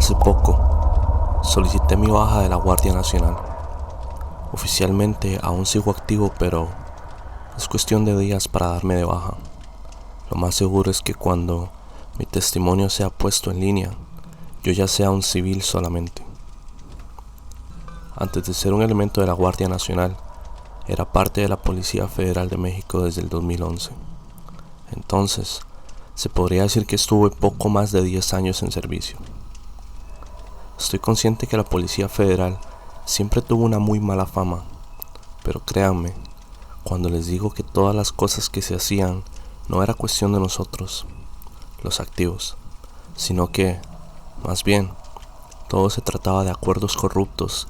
Hace poco solicité mi baja de la Guardia Nacional. Oficialmente aún sigo activo, pero es cuestión de días para darme de baja. Lo más seguro es que cuando mi testimonio sea puesto en línea, yo ya sea un civil solamente. Antes de ser un elemento de la Guardia Nacional, era parte de la Policía Federal de México desde el 2011. Entonces, se podría decir que estuve poco más de 10 años en servicio. Estoy consciente que la Policía Federal siempre tuvo una muy mala fama, pero créanme, cuando les digo que todas las cosas que se hacían no era cuestión de nosotros, los activos, sino que, más bien, todo se trataba de acuerdos corruptos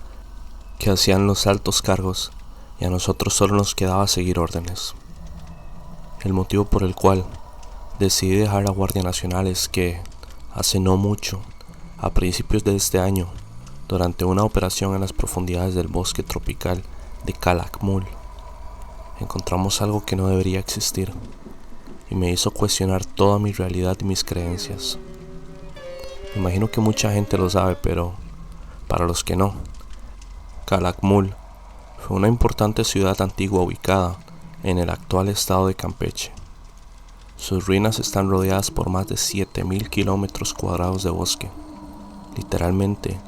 que hacían los altos cargos y a nosotros solo nos quedaba seguir órdenes. El motivo por el cual decidí dejar la Guardia Nacional es que, hace no mucho, a principios de este año, durante una operación en las profundidades del bosque tropical de Calakmul, encontramos algo que no debería existir y me hizo cuestionar toda mi realidad y mis creencias. Me imagino que mucha gente lo sabe, pero para los que no, Calakmul fue una importante ciudad antigua ubicada en el actual estado de Campeche. Sus ruinas están rodeadas por más de 7.000 kilómetros cuadrados de bosque. Literalmente,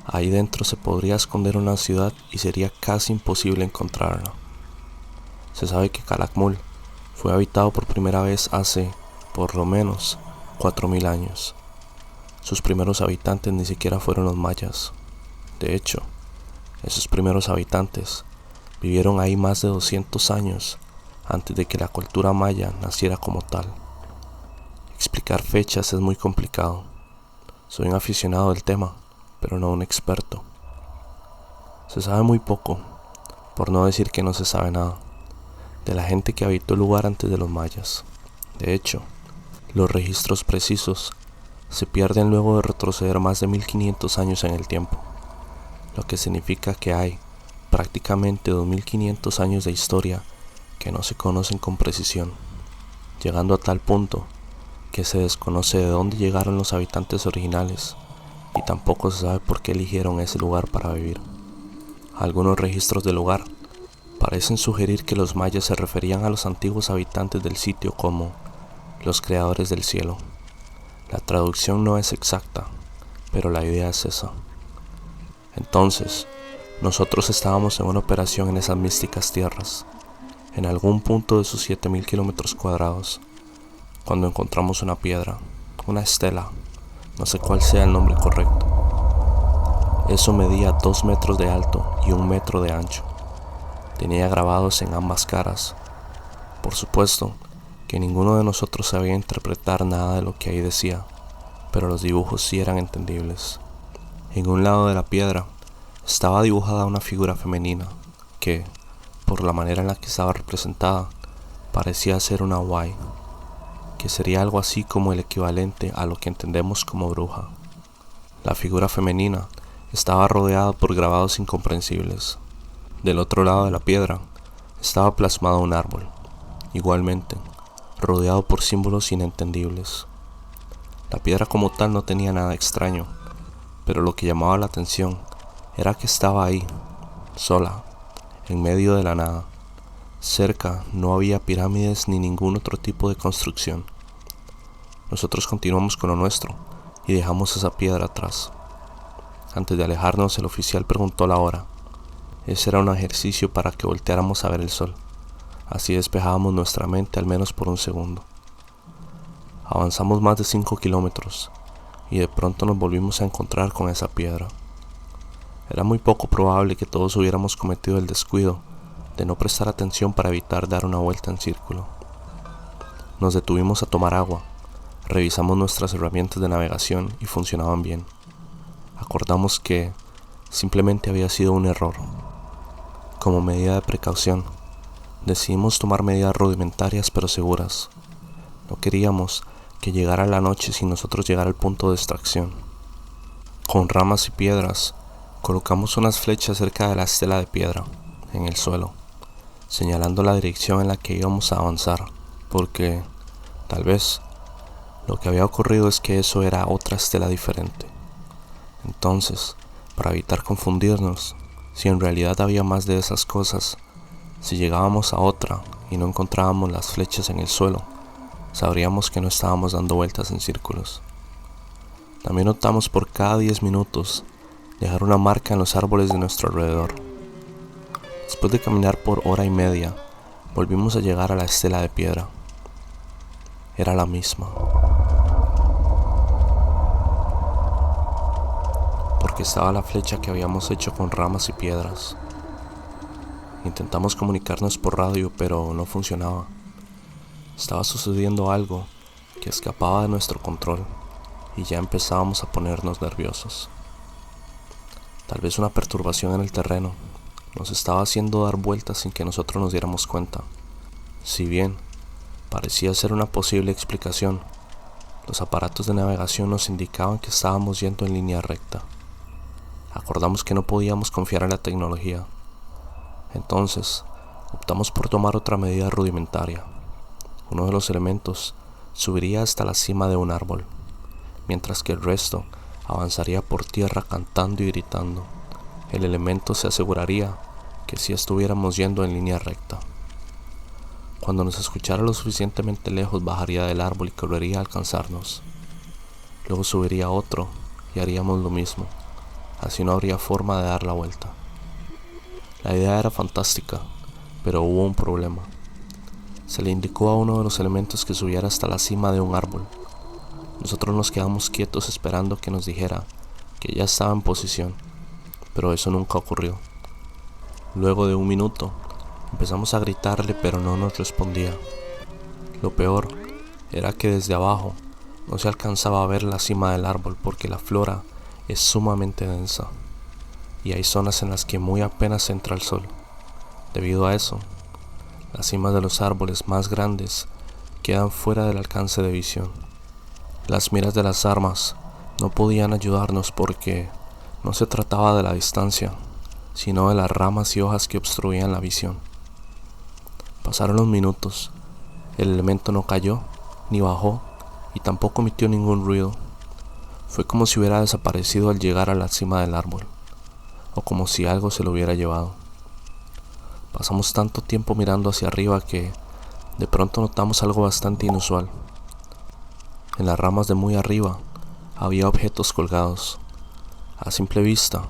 ahí dentro se podría esconder una ciudad y sería casi imposible encontrarla. Se sabe que Calakmul fue habitado por primera vez hace, por lo menos, 4.000 años. Sus primeros habitantes ni siquiera fueron los mayas. De hecho, esos primeros habitantes vivieron ahí más de 200 años antes de que la cultura maya naciera como tal. Explicar fechas es muy complicado. Soy un aficionado del tema, pero no un experto. Se sabe muy poco, por no decir que no se sabe nada, de la gente que habitó el lugar antes de los mayas. De hecho, los registros precisos se pierden luego de retroceder más de 1500 años en el tiempo, lo que significa que hay prácticamente 2500 años de historia que no se conocen con precisión, llegando a tal punto que se desconoce de dónde llegaron los habitantes originales y tampoco se sabe por qué eligieron ese lugar para vivir. Algunos registros del lugar parecen sugerir que los mayas se referían a los antiguos habitantes del sitio como los creadores del cielo. La traducción no es exacta, pero la idea es esa. Entonces, nosotros estábamos en una operación en esas místicas tierras, en algún punto de sus 7.000 kilómetros cuadrados, cuando encontramos una piedra, una estela, no sé cuál sea el nombre correcto. Eso medía 2 metros de alto y 1 metro de ancho. Tenía grabados en ambas caras. Por supuesto que ninguno de nosotros sabía interpretar nada de lo que ahí decía, pero los dibujos sí eran entendibles. En un lado de la piedra estaba dibujada una figura femenina que, por la manera en la que estaba representada, parecía ser una Wai, que sería algo así como el equivalente a lo que entendemos como bruja. La figura femenina estaba rodeada por grabados incomprensibles. Del otro lado de la piedra estaba plasmado un árbol, igualmente, rodeado por símbolos inentendibles. La piedra como tal no tenía nada extraño, pero lo que llamaba la atención era que estaba ahí, sola, en medio de la nada. Cerca no había pirámides ni ningún otro tipo de construcción. Nosotros continuamos con lo nuestro y dejamos esa piedra atrás. Antes de alejarnos, el oficial preguntó la hora. Ese era un ejercicio para que volteáramos a ver el sol. Así despejábamos nuestra mente al menos por un segundo. Avanzamos más de 5 kilómetros y de pronto nos volvimos a encontrar con esa piedra. Era muy poco probable que todos hubiéramos cometido el descuido de no prestar atención para evitar dar una vuelta en círculo. Nos detuvimos a tomar agua, revisamos nuestras herramientas de navegación y funcionaban bien. Acordamos que simplemente había sido un error. Como medida de precaución, decidimos tomar medidas rudimentarias pero seguras. No queríamos que llegara la noche sin nosotros llegar al punto de extracción. Con ramas y piedras, colocamos unas flechas cerca de la estela de piedra, en el suelo, señalando la dirección en la que íbamos a avanzar, porque, tal vez, lo que había ocurrido es que eso era otra estela diferente. Entonces, para evitar confundirnos, si en realidad había más de esas cosas, si llegábamos a otra y no encontrábamos las flechas en el suelo, sabríamos que no estábamos dando vueltas en círculos. También optamos por cada 10 minutos dejar una marca en los árboles de nuestro alrededor. Después de caminar por hora y media, volvimos a llegar a la estela de piedra. Era la misma. Porque estaba la flecha que habíamos hecho con ramas y piedras. Intentamos comunicarnos por radio, pero no funcionaba. Estaba sucediendo algo que escapaba de nuestro control y ya empezábamos a ponernos nerviosos. Tal vez una perturbación en el terreno nos estaba haciendo dar vueltas sin que nosotros nos diéramos cuenta. Si bien parecía ser una posible explicación, los aparatos de navegación nos indicaban que estábamos yendo en línea recta. Acordamos que no podíamos confiar en la tecnología. Entonces, optamos por tomar otra medida rudimentaria. Uno de los elementos subiría hasta la cima de un árbol, mientras que el resto avanzaría por tierra cantando y gritando. El elemento se aseguraría que sí estuviéramos yendo en línea recta. Cuando nos escuchara lo suficientemente lejos, bajaría del árbol y correría a alcanzarnos. Luego subiría otro y haríamos lo mismo. Así no habría forma de dar la vuelta. La idea era fantástica, pero hubo un problema. Se le indicó a uno de los elementos que subiera hasta la cima de un árbol. Nosotros nos quedamos quietos esperando que nos dijera que ya estaba en posición, pero eso nunca ocurrió. Luego de un minuto, empezamos a gritarle, pero no nos respondía. Lo peor era que desde abajo no se alcanzaba a ver la cima del árbol porque la flora es sumamente densa y hay zonas en las que muy apenas entra el sol. Debido a eso, las cimas de los árboles más grandes quedan fuera del alcance de visión. Las miras de las armas no podían ayudarnos porque no se trataba de la distancia, sino de las ramas y hojas que obstruían la visión. Pasaron los minutos, el elemento no cayó, ni bajó, y tampoco emitió ningún ruido. Fue como si hubiera desaparecido al llegar a la cima del árbol, o como si algo se lo hubiera llevado. Pasamos tanto tiempo mirando hacia arriba que de pronto notamos algo bastante inusual. En las ramas de muy arriba había objetos colgados. A simple vista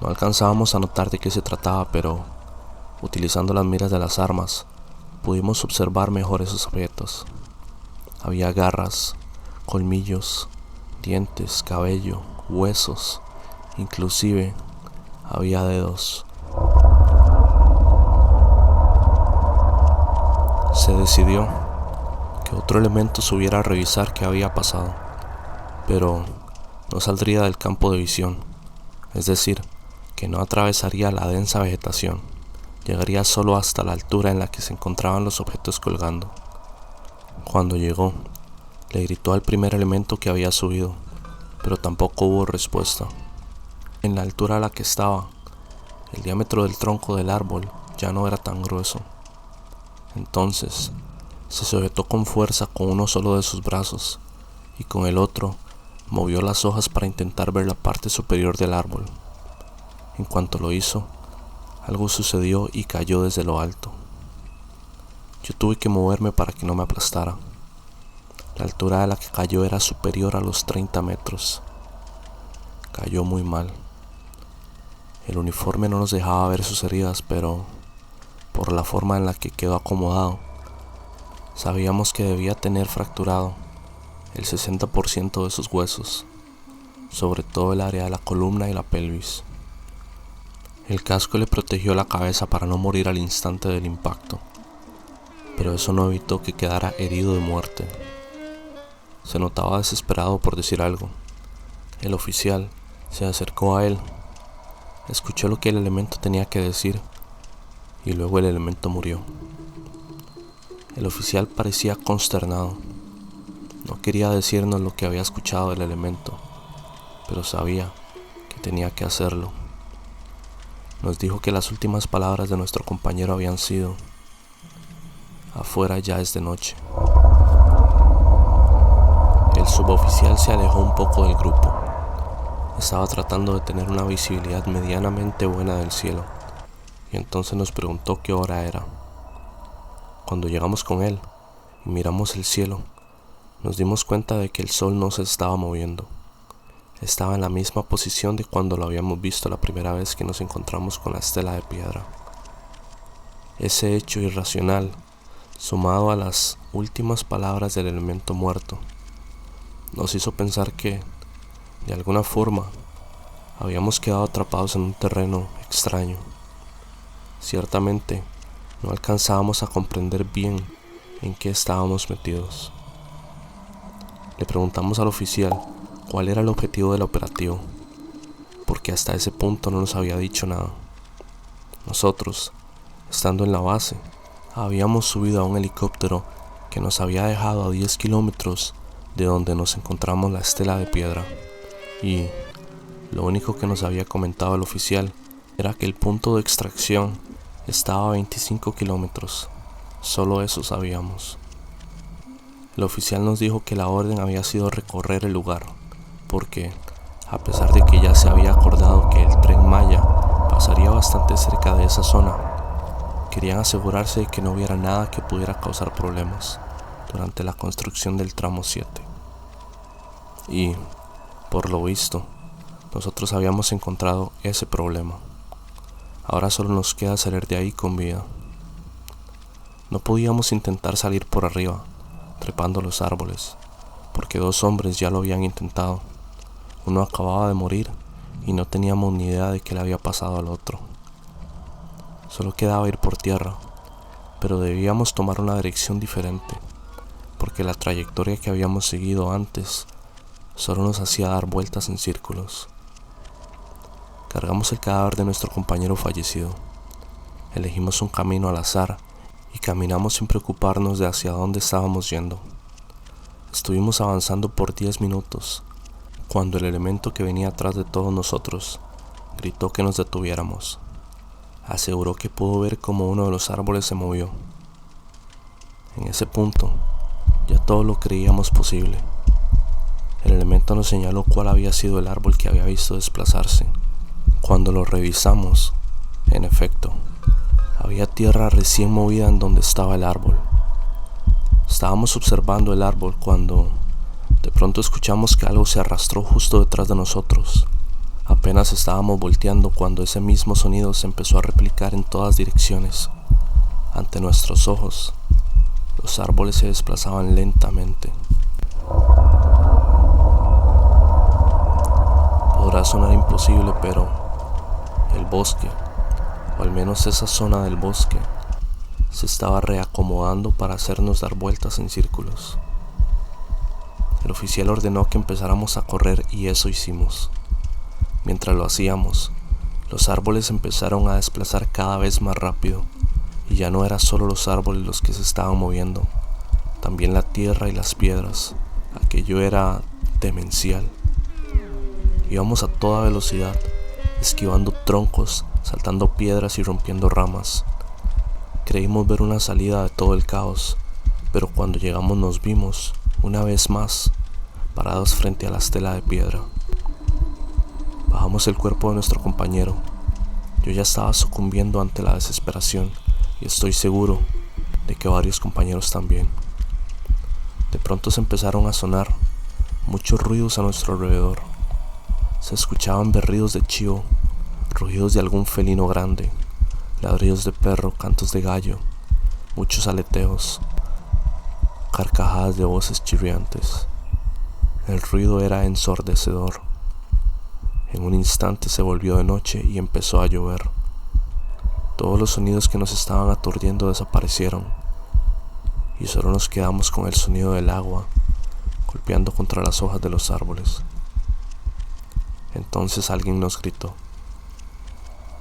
no alcanzábamos a notar de qué se trataba, pero utilizando las miras de las armas pudimos observar mejor esos objetos. Había garras, colmillos, dientes, cabello, huesos, inclusive había dedos. Se decidió que otro elemento subiera a revisar qué había pasado, pero no saldría del campo de visión, es decir, que no atravesaría la densa vegetación, llegaría solo hasta la altura en la que se encontraban los objetos colgando. Cuando llegó, le gritó al primer elemento que había subido, pero tampoco hubo respuesta. En la altura a la que estaba, el diámetro del tronco del árbol ya no era tan grueso. Entonces, se sujetó con fuerza con uno solo de sus brazos y con el otro movió las hojas para intentar ver la parte superior del árbol. En cuanto lo hizo, algo sucedió y cayó desde lo alto. Yo tuve que moverme para que no me aplastara. La altura a la que cayó era superior a los 30 metros. Cayó muy mal. El uniforme no nos dejaba ver sus heridas, pero por la forma en la que quedó acomodado, sabíamos que debía tener fracturado el 60% de sus huesos, sobre todo el área de la columna y la pelvis. El casco le protegió la cabeza para no morir al instante del impacto, pero eso no evitó que quedara herido de muerte. Se notaba desesperado por decir algo. El oficial se acercó a él, escuchó lo que el elemento tenía que decir y luego el elemento murió. El oficial parecía consternado. No quería decirnos lo que había escuchado del elemento, pero sabía que tenía que hacerlo. Nos dijo que las últimas palabras de nuestro compañero habían sido: afuera ya es de noche. El suboficial se alejó un poco del grupo. Estaba tratando de tener una visibilidad medianamente buena del cielo, y entonces nos preguntó qué hora era. Cuando llegamos con él y miramos el cielo, nos dimos cuenta de que el sol no se estaba moviendo. Estaba en la misma posición de cuando lo habíamos visto la primera vez que nos encontramos con la estela de piedra. Ese hecho irracional, sumado a las últimas palabras del elemento muerto, nos hizo pensar que, de alguna forma, habíamos quedado atrapados en un terreno extraño. Ciertamente, no alcanzábamos a comprender bien en qué estábamos metidos. Le preguntamos al oficial cuál era el objetivo del operativo, porque hasta ese punto no nos había dicho nada. Nosotros, estando en la base, habíamos subido a un helicóptero que nos había dejado a 10 kilómetros de donde nos encontramos la estela de piedra, y lo único que nos había comentado el oficial era que el punto de extracción estaba a 25 kilómetros. Solo eso sabíamos. El oficial nos dijo que la orden había sido recorrer el lugar, porque, a pesar de que ya se había acordado que el tren Maya pasaría bastante cerca de esa zona, querían asegurarse de que no hubiera nada que pudiera causar problemas durante la construcción del tramo 7. Y, por lo visto, nosotros habíamos encontrado ese problema. Ahora solo nos queda salir de ahí con vida. No podíamos intentar salir por arriba, trepando los árboles, porque 2 hombres ya lo habían intentado. Uno acababa de morir y no teníamos ni idea de qué le había pasado al otro. Solo quedaba ir por tierra, pero debíamos tomar una dirección diferente, porque la trayectoria que habíamos seguido antes solo nos hacía dar vueltas en círculos. Cargamos el cadáver de nuestro compañero fallecido. Elegimos un camino al azar y caminamos sin preocuparnos de hacia dónde estábamos yendo. Estuvimos avanzando por 10 minutos, cuando el elemento que venía atrás de todos nosotros gritó que nos detuviéramos. Aseguró que pudo ver cómo uno de los árboles se movió. En ese punto, ya todo lo creíamos posible. El elemento nos señaló cuál había sido el árbol que había visto desplazarse. Cuando lo revisamos, en efecto, había tierra recién movida en donde estaba el árbol. Estábamos observando el árbol cuando, de pronto escuchamos que algo se arrastró justo detrás de nosotros. Apenas estábamos volteando cuando ese mismo sonido se empezó a replicar en todas direcciones. Ante nuestros ojos, los árboles se desplazaban lentamente. Podrá sonar imposible, pero el bosque, o al menos esa zona del bosque, se estaba reacomodando para hacernos dar vueltas en círculos. El oficial ordenó que empezáramos a correr y eso hicimos. Mientras lo hacíamos, los árboles empezaron a desplazar cada vez más rápido, y ya no eran solo los árboles los que se estaban moviendo, también la tierra y las piedras. Aquello era demencial. Íbamos a toda velocidad, esquivando troncos, saltando piedras y rompiendo ramas. Creímos ver una salida de todo el caos, pero cuando llegamos nos vimos, una vez más, parados frente a la estela de piedra. Bajamos el cuerpo de nuestro compañero. Yo ya estaba sucumbiendo ante la desesperación y estoy seguro de que varios compañeros también. De pronto se empezaron a sonar muchos ruidos a nuestro alrededor. Se escuchaban berridos de chivo, rugidos de algún felino grande, ladridos de perro, cantos de gallo, muchos aleteos, carcajadas de voces chirriantes. El ruido era ensordecedor. En un instante se volvió de noche y empezó a llover. Todos los sonidos que nos estaban aturdiendo desaparecieron y solo nos quedamos con el sonido del agua golpeando contra las hojas de los árboles. Entonces alguien nos gritó.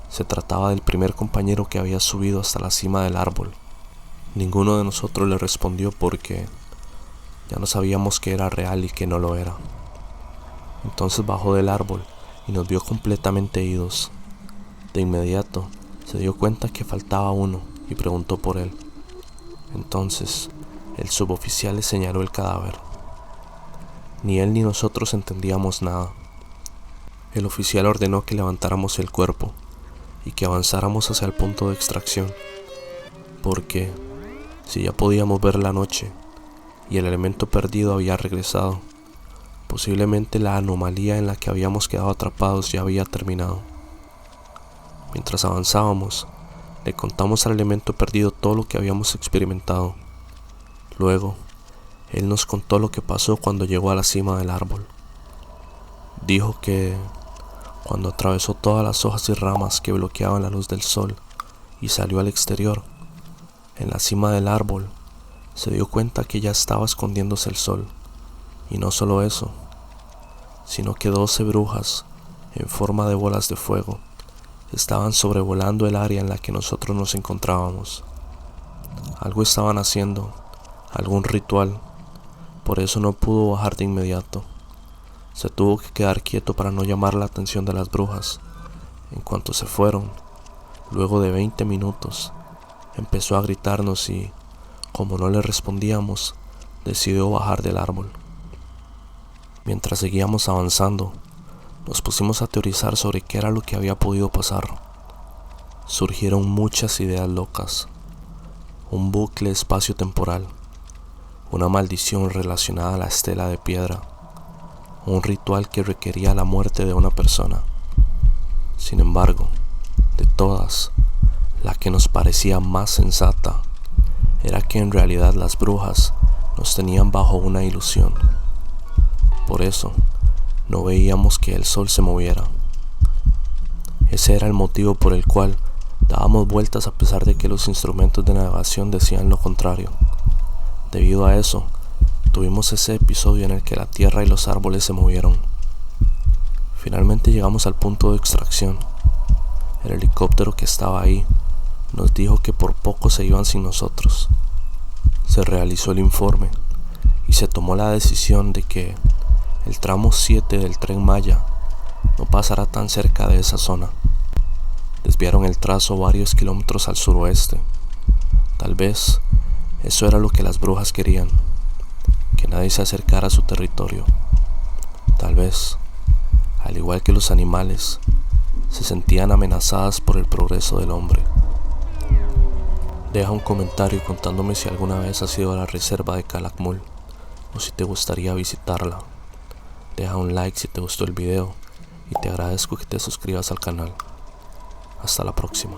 Se trataba del primer compañero que había subido hasta la cima del árbol. Ninguno de nosotros le respondió porque ya no sabíamos que era real y que no lo era. Entonces bajó del árbol y nos vio completamente idos. De inmediato se dio cuenta que faltaba uno y preguntó por él. Entonces el suboficial le señaló el cadáver. Ni él ni nosotros entendíamos nada. El oficial ordenó que levantáramos el cuerpo y que avanzáramos hacia el punto de extracción, porque si ya podíamos ver la noche y el elemento perdido había regresado, posiblemente la anomalía en la que habíamos quedado atrapados ya había terminado. Mientras avanzábamos, le contamos al elemento perdido todo lo que habíamos experimentado. Luego, él nos contó lo que pasó cuando llegó a la cima del árbol. Dijo que cuando atravesó todas las hojas y ramas que bloqueaban la luz del sol y salió al exterior, en la cima del árbol, se dio cuenta que ya estaba escondiéndose el sol. Y no solo eso, sino que 12 brujas, en forma de bolas de fuego, estaban sobrevolando el área en la que nosotros nos encontrábamos. Algo estaban haciendo, algún ritual, por eso no pudo bajar de inmediato. Se tuvo que quedar quieto para no llamar la atención de las brujas. En cuanto se fueron, luego de 20 minutos, empezó a gritarnos y, como no le respondíamos, decidió bajar del árbol. Mientras seguíamos avanzando, nos pusimos a teorizar sobre qué era lo que había podido pasar. Surgieron muchas ideas locas. Un bucle espacio-temporal, una maldición relacionada a la estela de piedra, un ritual que requería la muerte de una persona. Sin embargo, de todas, la que nos parecía más sensata era que en realidad las brujas nos tenían bajo una ilusión. Por eso, no veíamos que el sol se moviera. Ese era el motivo por el cual dábamos vueltas a pesar de que los instrumentos de navegación decían lo contrario. Debido a eso, tuvimos ese episodio en el que la tierra y los árboles se movieron. Finalmente llegamos al punto de extracción. El helicóptero que estaba ahí nos dijo que por poco se iban sin nosotros. Se realizó el informe y se tomó la decisión de que el tramo 7 del Tren Maya no pasará tan cerca de esa zona. Desviaron el trazo varios kilómetros al suroeste. Tal vez eso era lo que las brujas querían, que nadie se acercara a su territorio. Tal vez, al igual que los animales, se sentían amenazadas por el progreso del hombre. Deja un comentario contándome si alguna vez has ido a la reserva de Calakmul o si te gustaría visitarla. Deja un like si te gustó el video y te agradezco que te suscribas al canal. Hasta la próxima.